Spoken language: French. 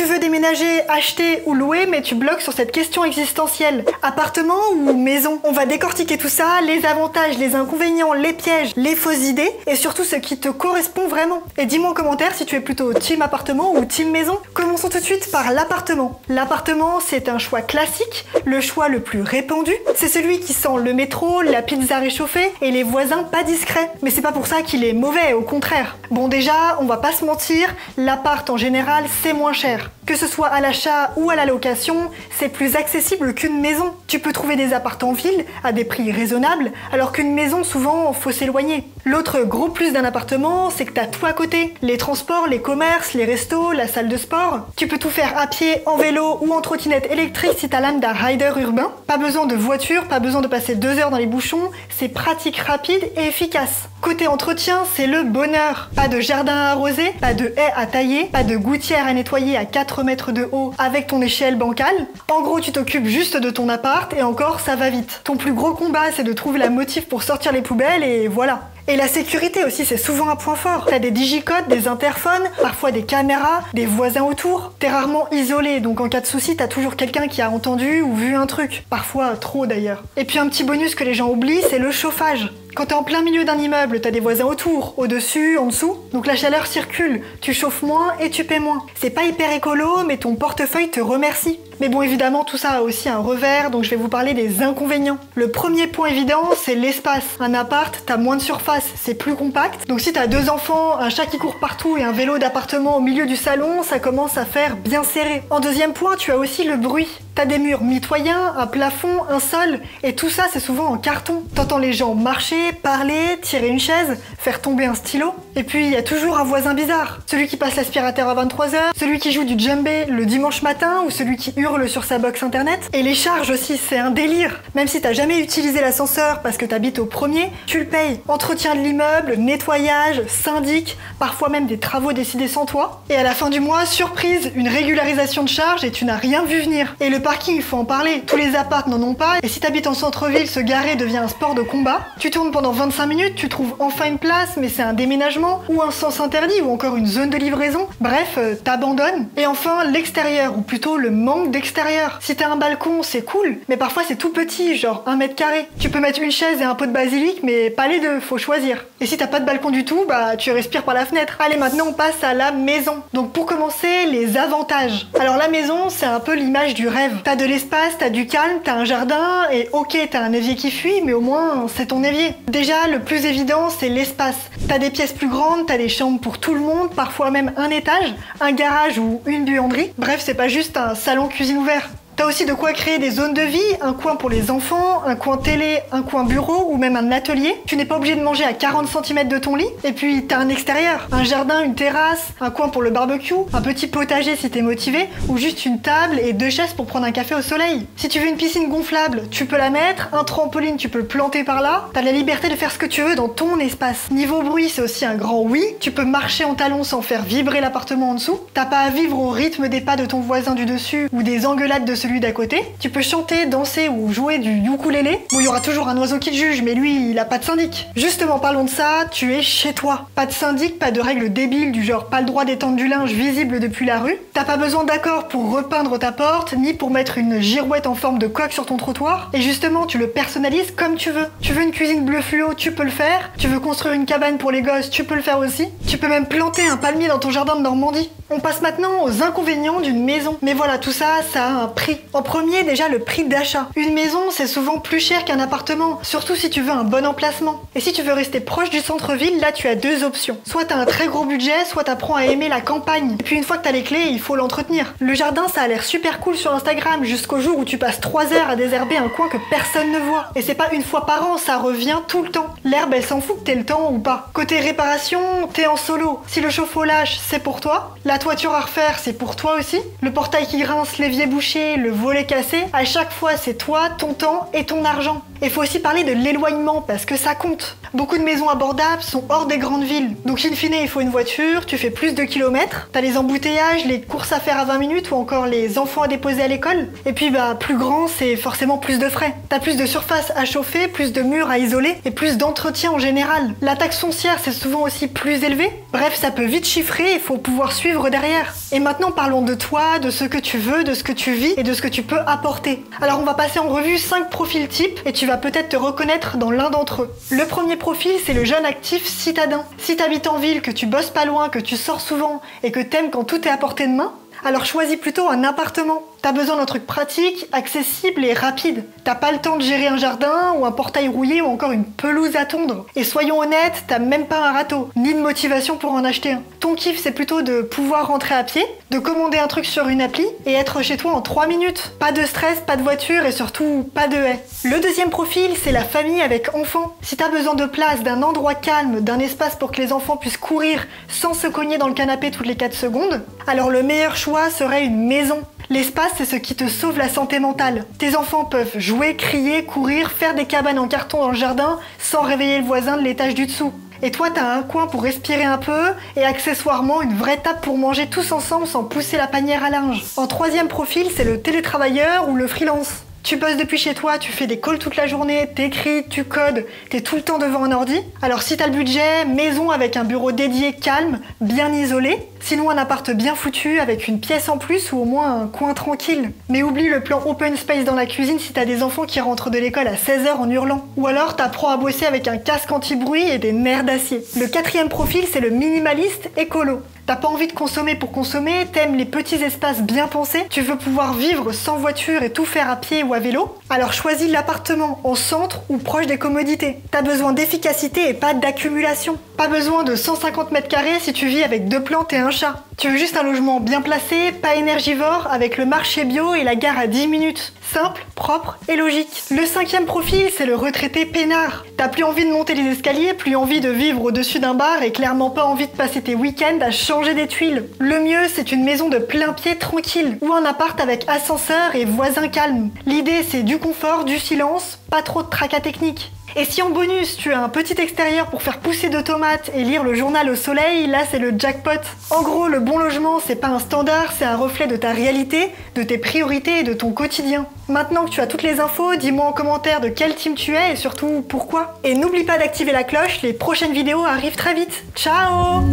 veux déménager, acheter ou louer, mais tu bloques sur cette question existentielle. Appartement ou maison? On va décortiquer tout ça, les avantages, les inconvénients, les pièges, les fausses idées et surtout ce qui te correspond vraiment. Et dis-moi en commentaire si tu es plutôt team appartement ou team maison. Commençons tout de suite par l'appartement. L'appartement, c'est un choix classique, le choix le plus répandu. C'est celui qui sent le métro, la pizza réchauffée et les voisins pas discrets. Mais c'est pas pour ça qu'il est mauvais, au contraire. Bon déjà, on va pas se mentir, l'appart en général c'est moins cher. Que ce soit à l'achat ou à la location, c'est plus accessible qu'une maison. Tu peux trouver des apparts en ville à des prix raisonnables, alors qu'une maison souvent faut s'éloigner. L'autre gros plus d'un appartement, c'est que t'as tout à côté. Les transports, les commerces, les restos, la salle de sport. Tu peux tout faire à pied, en vélo ou en trottinette électrique si t'as l'âme d'un rider urbain. Pas besoin de voiture, pas besoin de passer 2 heures dans les bouchons, c'est pratique, rapide et efficace. Côté entretien, c'est le bonheur. Pas de jardin à arroser, pas de haies à tailler, pas de gouttières à nettoyer à 4 mètres de haut avec ton échelle bancale. En gros, tu t'occupes juste de ton appart et encore, ça va vite. Ton plus gros combat, c'est de trouver la motif pour sortir les poubelles et voilà. Et la sécurité aussi, c'est souvent un point fort. T'as des digicodes, des interphones, parfois des caméras, des voisins autour. T'es rarement isolé, donc en cas de souci, t'as toujours quelqu'un qui a entendu ou vu un truc. Parfois trop d'ailleurs. Et puis un petit bonus que les gens oublient, c'est le chauffage. Quand t'es en plein milieu d'un immeuble, t'as des voisins autour, au-dessus, en dessous. Donc la chaleur circule, tu chauffes moins et tu paies moins. C'est pas hyper écolo, mais ton portefeuille te remercie. Mais bon, évidemment, tout ça a aussi un revers, donc je vais vous parler des inconvénients. Le premier point évident, c'est l'espace. Un appart, t'as moins de surface, c'est plus compact. Donc si t'as 2 enfants, un chat qui court partout et un vélo d'appartement au milieu du salon, ça commence à faire bien serré. En deuxième point, tu as aussi le bruit. T'as des murs mitoyens, un plafond, un sol, et tout ça c'est souvent en carton. T'entends les gens marcher, parler, tirer une chaise, faire tomber un stylo. Et puis il y a toujours un voisin bizarre. Celui qui passe l'aspirateur à 23 h, celui qui joue du djembé le dimanche matin ou celui qui hurle sur sa box internet. Et les charges aussi, c'est un délire. Même si t'as jamais utilisé l'ascenseur parce que t'habites au premier, tu le payes. Entretien de l'immeuble, nettoyage, syndic, parfois même des travaux décidés sans toi. Et à la fin du mois, surprise, une régularisation de charges et tu n'as rien vu venir. Et le parking, il faut en parler. Tous les apparts n'en ont pas. Et si t'habites en centre-ville, se garer devient un sport de combat. Tu tournes pendant 25 minutes, tu trouves enfin une place, mais c'est un déménagement ou un sens interdit ou encore une zone de livraison. Bref, t'abandonnes. Et enfin, l'extérieur, ou plutôt le manque d'extérieur. Si t'as un balcon, c'est cool, mais parfois c'est tout petit, genre 1 mètre carré. Tu peux mettre une chaise et un pot de basilic, mais pas les deux, faut choisir. Et si t'as pas de balcon du tout, bah tu respires par la fenêtre. Allez, maintenant on passe à la maison. Donc pour commencer, les avantages. Alors la maison, c'est un peu l'image du rêve. T'as de l'espace, t'as du calme, t'as un jardin, et ok, t'as un évier qui fuit, mais au moins c'est ton évier. Déjà, le plus évident, c'est l'espace. T'as des pièces plus grandes, t'as des chambres pour tout le monde, parfois même un étage, un garage ou une buanderie. Bref, c'est pas juste un salon cuisine ouvert. T'as aussi de quoi créer des zones de vie, un coin pour les enfants, un coin télé, un coin bureau ou même un atelier. Tu n'es pas obligé de manger à 40 cm de ton lit. Et puis t'as un extérieur, un jardin, une terrasse, un coin pour le barbecue, un petit potager si t'es motivé, ou juste une table et 2 chaises pour prendre un café au soleil. Si tu veux une piscine gonflable, tu peux la mettre, un trampoline tu peux le planter par là. T'as la liberté de faire ce que tu veux dans ton espace. Niveau bruit, c'est aussi un grand oui. Tu peux marcher en talons sans faire vibrer l'appartement en dessous. T'as pas à vivre au rythme des pas de ton voisin du dessus ou des engueulades de celui d'à côté. Tu peux chanter, danser ou jouer du ukulélé. Bon, il y aura toujours un oiseau qui te juge, mais lui, il a pas de syndic. Justement, parlons de ça, tu es chez toi. Pas de syndic, pas de règles débiles du genre pas le droit d'étendre du linge visible depuis la rue. T'as pas besoin d'accord pour repeindre ta porte, ni pour mettre une girouette en forme de coque sur ton trottoir. Et justement, tu le personnalises comme tu veux. Tu veux une cuisine bleu fluo, tu peux le faire. Tu veux construire une cabane pour les gosses, tu peux le faire aussi. Tu peux même planter un palmier dans ton jardin de Normandie. On passe maintenant aux inconvénients d'une maison. Mais voilà, tout ça, ça a un prix. En premier, déjà le prix d'achat. Une maison, c'est souvent plus cher qu'un appartement, surtout si tu veux un bon emplacement. Et si tu veux rester proche du centre-ville, là tu as 2 options. Soit t'as un très gros budget, soit t'apprends à aimer la campagne. Et puis une fois que t'as les clés, il faut l'entretenir. Le jardin, ça a l'air super cool sur Instagram, jusqu'au jour où tu passes 3 heures à désherber un coin que personne ne voit. Et c'est pas une fois par an, ça revient tout le temps. L'herbe, elle s'en fout que t'aies le temps ou pas. Côté réparation, t'es en solo. Si le chauffe-eau lâche, c'est pour toi. La toiture à refaire, c'est pour toi aussi. Le portail qui grince, l'évier bouché, le volet cassé, à chaque fois c'est toi, ton temps et ton argent. Il faut aussi parler de l'éloignement parce que ça compte. Beaucoup de maisons abordables sont hors des grandes villes. Donc in fine, il faut une voiture, tu fais plus de kilomètres, t'as les embouteillages, les courses à faire à 20 minutes ou encore les enfants à déposer à l'école. Et puis plus grand, c'est forcément plus de frais. T'as plus de surface à chauffer, plus de murs à isoler et plus d'entretien en général. La taxe foncière, c'est souvent aussi plus élevé. Bref, ça peut vite chiffrer, il faut pouvoir suivre derrière. Et maintenant, parlons de toi, de ce que tu veux, de ce que tu vis et de ce que tu peux apporter. Alors on va passer en revue 5 profils types et tu vas peut-être te reconnaître dans l'un d'entre eux. Le premier profil, c'est le jeune actif citadin. Si t'habites en ville, que tu bosses pas loin, que tu sors souvent et que t'aimes quand tout est à portée de main, alors choisis plutôt un appartement. T'as besoin d'un truc pratique, accessible et rapide. T'as pas le temps de gérer un jardin ou un portail rouillé ou encore une pelouse à tondre. Et soyons honnêtes, t'as même pas un râteau, ni de motivation pour en acheter un. Ton kiff, c'est plutôt de pouvoir rentrer à pied, de commander un truc sur une appli et être chez toi en 3 minutes. Pas de stress, pas de voiture et surtout pas de haie. Le deuxième profil, c'est la famille avec enfants. Si t'as besoin de place, d'un endroit calme, d'un espace pour que les enfants puissent courir sans se cogner dans le canapé toutes les 4 secondes, alors le meilleur choix serait une maison. L'espace, c'est ce qui te sauve la santé mentale. Tes enfants peuvent jouer, crier, courir, faire des cabanes en carton dans le jardin sans réveiller le voisin de l'étage du dessous. Et toi, t'as un coin pour respirer un peu et accessoirement une vraie table pour manger tous ensemble sans pousser la panière à linge. En troisième profil, c'est le télétravailleur ou le freelance. Tu bosses depuis chez toi, tu fais des calls toute la journée, t'écris, tu codes, t'es tout le temps devant un ordi. Alors si t'as le budget, maison avec un bureau dédié calme, bien isolé. Sinon un appart bien foutu avec une pièce en plus ou au moins un coin tranquille. Mais oublie le plan open space dans la cuisine si t'as des enfants qui rentrent de l'école à 16h en hurlant. Ou alors t'apprends à bosser avec un casque anti-bruit et des nerfs d'acier. Le quatrième profil, c'est le minimaliste écolo. T'as pas envie de consommer pour consommer, t'aimes les petits espaces bien pensés, tu veux pouvoir vivre sans voiture et tout faire à pied ou à vélo, alors choisis l'appartement en centre ou proche des commodités. T'as besoin d'efficacité et pas d'accumulation. Pas besoin de 150 mètres carrés si tu vis avec 2 plantes et un chat. Tu veux juste un logement bien placé, pas énergivore, avec le marché bio et la gare à 10 minutes. Simple, propre et logique. Le cinquième profil, c'est le retraité peinard. T'as plus envie de monter les escaliers, plus envie de vivre au-dessus d'un bar et clairement pas envie de passer tes week-ends à changer des tuiles. Le mieux, c'est une maison de plein pied tranquille ou un appart avec ascenseur et voisins calmes. L'idée, c'est du confort, du silence, pas trop de tracas techniques. Et si en bonus tu as un petit extérieur pour faire pousser de tomates et lire le journal au soleil, là c'est le jackpot. En gros, le bon logement, c'est pas un standard, c'est un reflet de ta réalité, de tes priorités et de ton quotidien. Maintenant que tu as toutes les infos, dis-moi en commentaire de quel team tu es et surtout pourquoi. Et n'oublie pas d'activer la cloche, les prochaines vidéos arrivent très vite. Ciao!